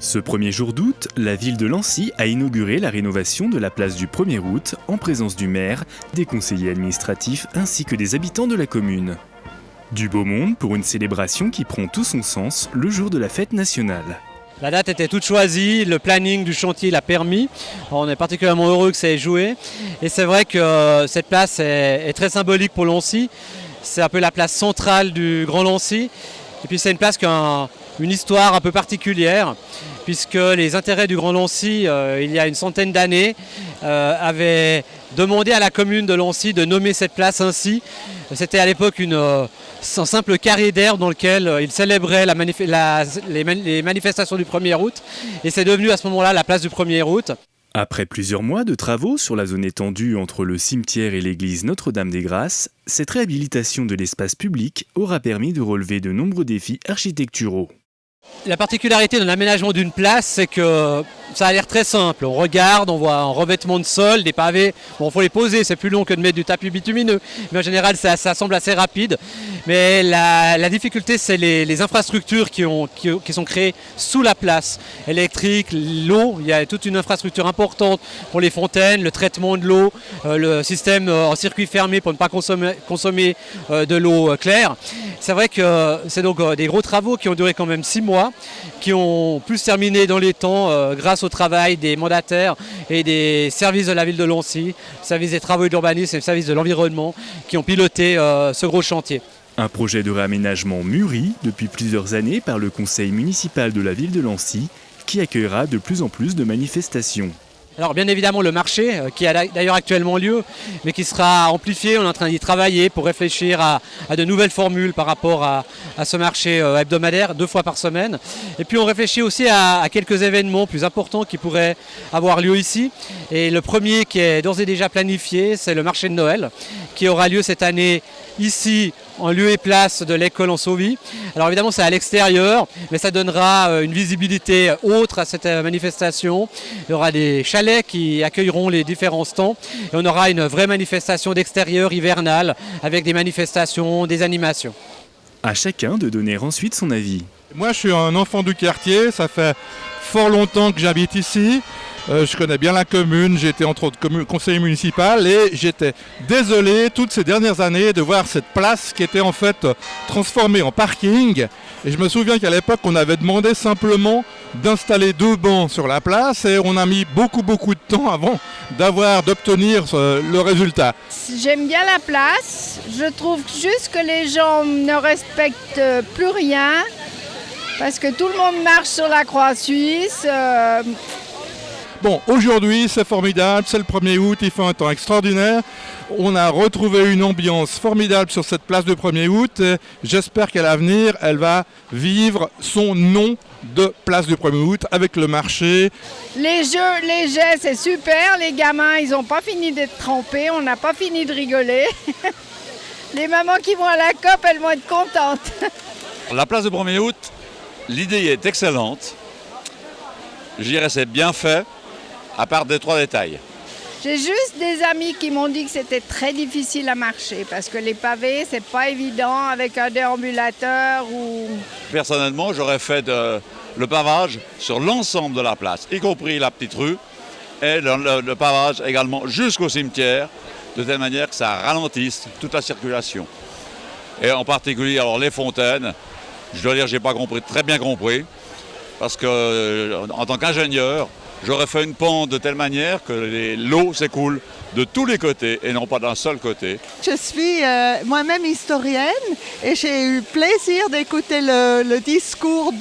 Ce 1er jour d'août, la ville de Lancy a inauguré la rénovation de la place du 1er août en présence du maire, des conseillers administratifs ainsi que des habitants de la commune. Du beau monde pour une célébration qui prend tout son sens le jour de la fête nationale. La date était toute choisie, le planning du chantier l'a permis. On est particulièrement heureux que ça ait joué. Et c'est vrai que cette place est très symbolique pour Lancy. C'est un peu la place centrale du Grand Lancy. Et puis c'est une place qui a une histoire un peu particulière, puisque les intérêts du Grand Lancy, il y a une centaine d'années, avaient demandé à la commune de Lancy de nommer cette place ainsi. C'était à l'époque un simple carré d'herbe dans lequel ils célébraient les manifestations du 1er août. Et c'est devenu à ce moment-là la place du 1er août. Après plusieurs mois de travaux sur la zone étendue entre le cimetière et l'église Notre-Dame-des-Grâces, cette réhabilitation de l'espace public aura permis de relever de nombreux défis architecturaux. La particularité de l'aménagement d'une place, c'est que ça a l'air très simple. On regarde, on voit un revêtement de sol, des pavés. Bon, il faut les poser, c'est plus long que de mettre du tapis bitumineux. Mais en général, ça semble assez rapide. Mais la difficulté, c'est les infrastructures qui sont créées sous la place. Électrique, l'eau, il y a toute une infrastructure importante pour les fontaines, le traitement de l'eau, le système en circuit fermé pour ne pas consommer de l'eau claire. C'est vrai que c'est donc des gros travaux qui ont duré quand même 6 mois, qui ont pu se terminer dans les temps grâce au travail des mandataires et des services de la ville de Lancy, services des travaux et de l'urbanisme et services de l'environnement qui ont piloté ce gros chantier. Un projet de réaménagement mûri depuis plusieurs années par le conseil municipal de la ville de Lancy qui accueillera de plus en plus de manifestations. Alors bien évidemment le marché qui a d'ailleurs actuellement lieu mais qui sera amplifié, on est en train d'y travailler pour réfléchir à de nouvelles formules par rapport à ce marché hebdomadaire 2 fois par semaine. Et puis on réfléchit aussi à quelques événements plus importants qui pourraient avoir lieu ici. Et le premier qui est d'ores et déjà planifié, c'est le marché de Noël qui aura lieu cette année ici en lieu et place de l'école en Sauvie. Alors évidemment c'est à l'extérieur, mais ça donnera une visibilité autre à cette manifestation. Il y aura des chalets qui accueilleront les différents stands et on aura une vraie manifestation d'extérieur hivernale avec des manifestations, des animations. À chacun de donner ensuite son avis. Moi je suis un enfant du quartier, ça fait fort longtemps que j'habite ici. Je connais bien la commune, j'ai été entre autres conseiller municipal et j'étais désolé toutes ces dernières années de voir cette place qui était en fait transformée en parking. Et je me souviens qu'à l'époque on avait demandé simplement d'installer 2 bancs sur la place et on a mis beaucoup de temps avant d'obtenir le résultat. J'aime bien la place, je trouve juste que les gens ne respectent plus rien parce que tout le monde marche sur la croix suisse. Bon, aujourd'hui c'est formidable, c'est le 1er août, il fait un temps extraordinaire. On a retrouvé une ambiance formidable sur cette place de 1er août. J'espère qu'à l'avenir, elle va vivre son nom de place du 1er août avec le marché. Les jeux, les jets, c'est super. Les gamins, ils n'ont pas fini d'être trempés, on n'a pas fini de rigoler. Les mamans qui vont à la COP, elles vont être contentes. La place du 1er août, l'idée est excellente. Je dirais c'est bien fait. À part 2-3 détails. J'ai juste des amis qui m'ont dit que c'était très difficile à marcher parce que les pavés, c'est pas évident avec un déambulateur ou... Personnellement, j'aurais fait le pavage sur l'ensemble de la place, y compris la petite rue, et le pavage également jusqu'au cimetière, de telle manière que ça ralentisse toute la circulation. Et en particulier, alors les fontaines, je dois dire que je n'ai pas très bien compris, parce que en tant qu'ingénieur, j'aurais fait une pente de telle manière que l'eau s'écoule de tous les côtés et non pas d'un seul côté. Je suis moi-même historienne et j'ai eu plaisir d'écouter le discours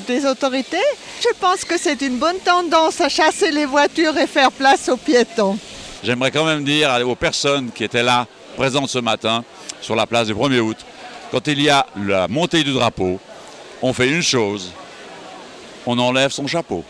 des autorités. Je pense que c'est une bonne tendance à chasser les voitures et faire place aux piétons. J'aimerais quand même dire aux personnes qui étaient là, présentes ce matin, sur la place du 1er août, quand il y a la montée du drapeau, on fait une chose. On enlève son chapeau.